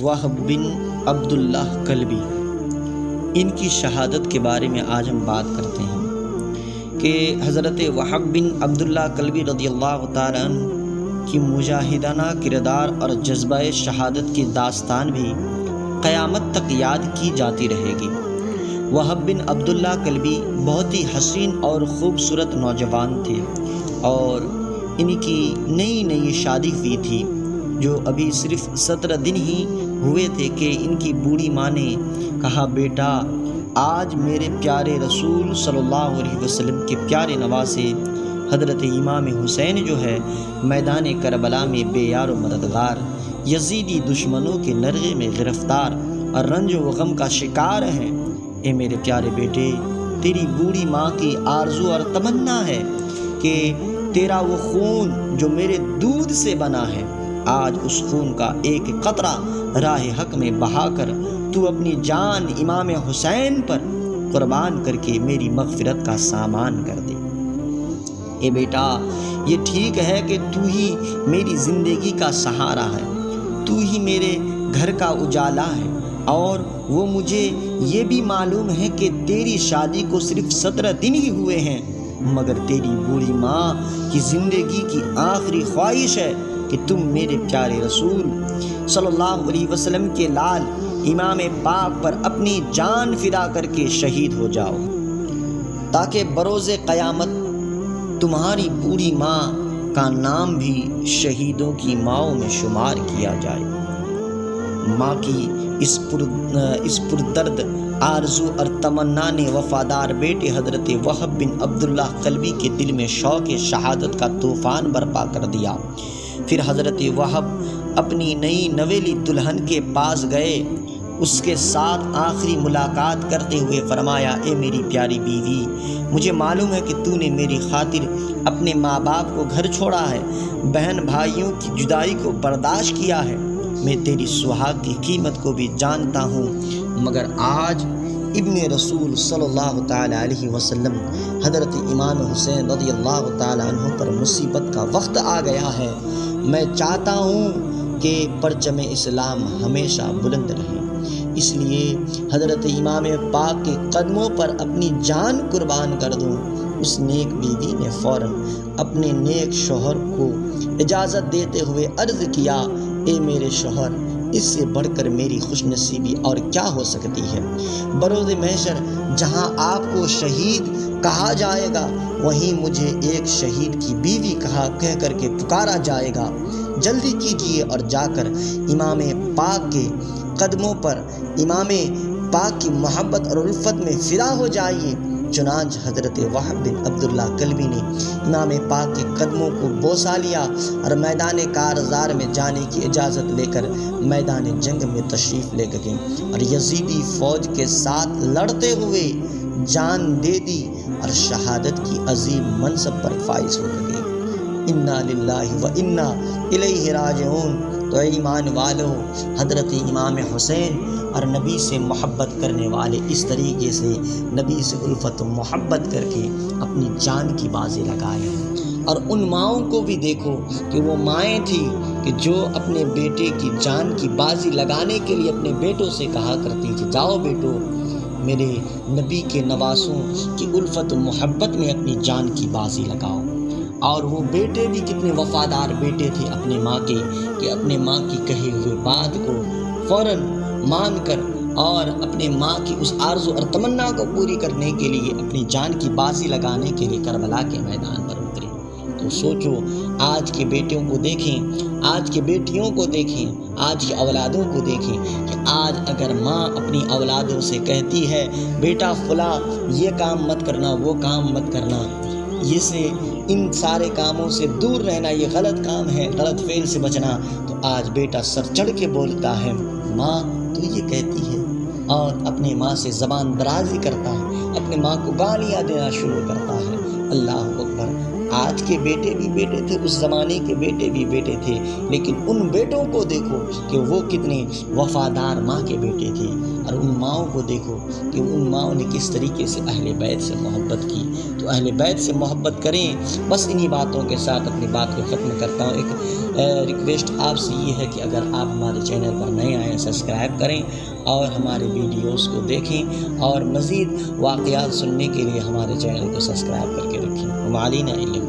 وہب بن عبداللہ کلبی، ان کی شہادت کے بارے میں آج ہم بات کرتے ہیں کہ حضرت وہب بن عبداللہ کلبی رضی اللہ تعالیٰ عنہ کی مجاہدانہ کردار اور جذبہ شہادت کی داستان بھی قیامت تک یاد کی جاتی رہے گی۔ وہب بن عبداللہ کلبی بہت ہی حسین اور خوبصورت نوجوان تھے اور ان کی نئی شادی ہوئی تھی، جو ابھی صرف 17 دن ہی ہوئے تھے کہ ان کی بوڑھی ماں نے کہا، بیٹا آج میرے پیارے رسول صلی اللہ علیہ وسلم کے پیارے نواسے حضرت امام حسین جو ہے میدان کربلا میں بے یار و مددگار، یزیدی دشمنوں کے نرغے میں گرفتار اور رنج و غم کا شکار ہیں۔ اے میرے پیارے بیٹے، تیری بوڑھی ماں کی آرزو اور تمنا ہے کہ تیرا وہ خون جو میرے دودھ سے بنا ہے، آج اس خون کا ایک قطرہ راہ حق میں بہا کر تو اپنی جان امام حسین پر قربان کر کے میری مغفرت کا سامان کر دے۔ اے بیٹا، یہ ٹھیک ہے کہ تو ہی میری زندگی کا سہارا ہے، تو ہی میرے گھر کا اجالا ہے، اور وہ مجھے یہ بھی معلوم ہے کہ تیری شادی کو صرف 17 دن ہی ہوئے ہیں، مگر تیری بوڑھی ماں کی زندگی کی آخری خواہش ہے کہ تم میرے پیارے رسول صلی اللہ علیہ وسلم کے لال امام پاک پر اپنی جان فدا کر کے شہید ہو جاؤ، تاکہ بروز قیامت تمہاری بوڑھی ماں کا نام بھی شہیدوں کی ماؤں میں شمار کیا جائے۔ ماں کی اس پردرد آرزو اور تمنا نے وفادار بیٹے حضرت وہب بن عبداللہ کلبی کے دل میں شوق شہادت کا طوفان برپا کر دیا۔ پھر حضرت وہب اپنی نئی نویلی دلہن کے پاس گئے، اس کے ساتھ آخری ملاقات کرتے ہوئے فرمایا، اے میری پیاری بیوی، مجھے معلوم ہے کہ تو نے میری خاطر اپنے ماں باپ کو گھر چھوڑا ہے، بہن بھائیوں کی جدائی کو برداشت کیا ہے، میں تیری سہاگ کی قیمت کو بھی جانتا ہوں، مگر آج ابن رسول صلی اللہ تعالیٰ علیہ وسلم حضرت امام حسین رضی اللہ تعالیٰ عنہ پر مصیبت کا وقت آ گیا ہے۔ میں چاہتا ہوں کہ پرچم اسلام ہمیشہ بلند رہے، اس لیے حضرت امام پاک کے قدموں پر اپنی جان قربان کر دوں۔ اس نیک بیوی نے فوراً اپنے نیک شوہر کو اجازت دیتے ہوئے عرض کیا، اے میرے شوہر، اس سے بڑھ کر میری خوش نصیبی اور کیا ہو سکتی ہے؟ بروز محشر جہاں آپ کو شہید کہا جائے گا، وہیں مجھے ایک شہید کی بیوی کہہ کر کے پکارا جائے گا۔ جلدی کیجیے اور جا کر امام پاک کے قدموں پر امام پاک کی محبت اور الفت میں فدا ہو جائیے۔ چنانچہ حضرت وہب بن عبداللہ کلبی نے امام پاک کے قدموں کو بوسا لیا اور میدان کارزار میں جانے کی اجازت لے کر میدان جنگ میں تشریف لے گئے اور یزیدی فوج کے ساتھ لڑتے ہوئے جان دے دی اور شہادت کی عظیم منصب پر فائز ہو گئے۔ انا للہ و انا الیہ راجعون۔ تو اے ایمان والو، حضرت امام حسین اور نبی سے محبت کرنے والے اس طریقے سے نبی سے الفت و محبت کر کے اپنی جان کی بازی لگائے ہیں۔ اور ان ماؤں کو بھی دیکھو کہ وہ مائیں تھیں کہ جو اپنے بیٹے کی جان کی بازی لگانے کے لیے اپنے بیٹوں سے کہا کرتی تھی، جاؤ بیٹو، میرے نبی کے نواسوں کی الفت و محبت میں اپنی جان کی بازی لگاؤ۔ اور وہ بیٹے بھی کتنے وفادار بیٹے تھے اپنے ماں کے، کہ اپنے ماں کی کہی ہوئے بات کو فوراً مان کر اور اپنے ماں کی اس آرزو اور تمنا کو پوری کرنے کے لیے اپنی جان کی بازی لگانے کے لیے کربلا کے میدان پر اترے۔ تو سوچو، آج کے بیٹوں کو دیکھیں، آج کے بیٹیوں کو دیکھیں، آج کی اولادوں کو دیکھیں کہ آج اگر ماں اپنی اولادوں سے کہتی ہے، بیٹا فلاں یہ کام مت کرنا، وہ کام مت کرنا، یہ سے ان سارے کاموں سے دور رہنا، یہ غلط کام ہے، غلط فعل سے بچنا، تو آج بیٹا سر چڑھ کے بولتا ہے، ماں تو یہ کہتی ہے، اور اپنے ماں سے زبان درازی کرتا ہے، اپنے ماں کو گالیاں دینا شروع کرتا ہے۔ اللہ اکبر! آج کے بیٹے بھی بیٹے تھے، اس زمانے کے بیٹے بھی بیٹے تھے، لیکن ان بیٹوں کو دیکھو کہ وہ کتنے وفادار ماں کے بیٹے تھے، اور ان ماؤں کو دیکھو کہ ان ماؤں نے کس طریقے سے اہل بیت سے محبت کی۔ تو اہل بیت سے محبت کریں۔ بس انہی باتوں کے ساتھ اپنی بات کو ختم کرتا ہوں۔ ایک ریکویسٹ آپ سے یہ ہے کہ اگر آپ ہمارے چینل پر نئے آئیں سبسکرائب کریں اور ہمارے ویڈیوز کو دیکھیں، اور مزید واقعات سننے کے لیے ہمارے چینل کو سبسکرائب کر کے رکھیں۔ وما علینا الا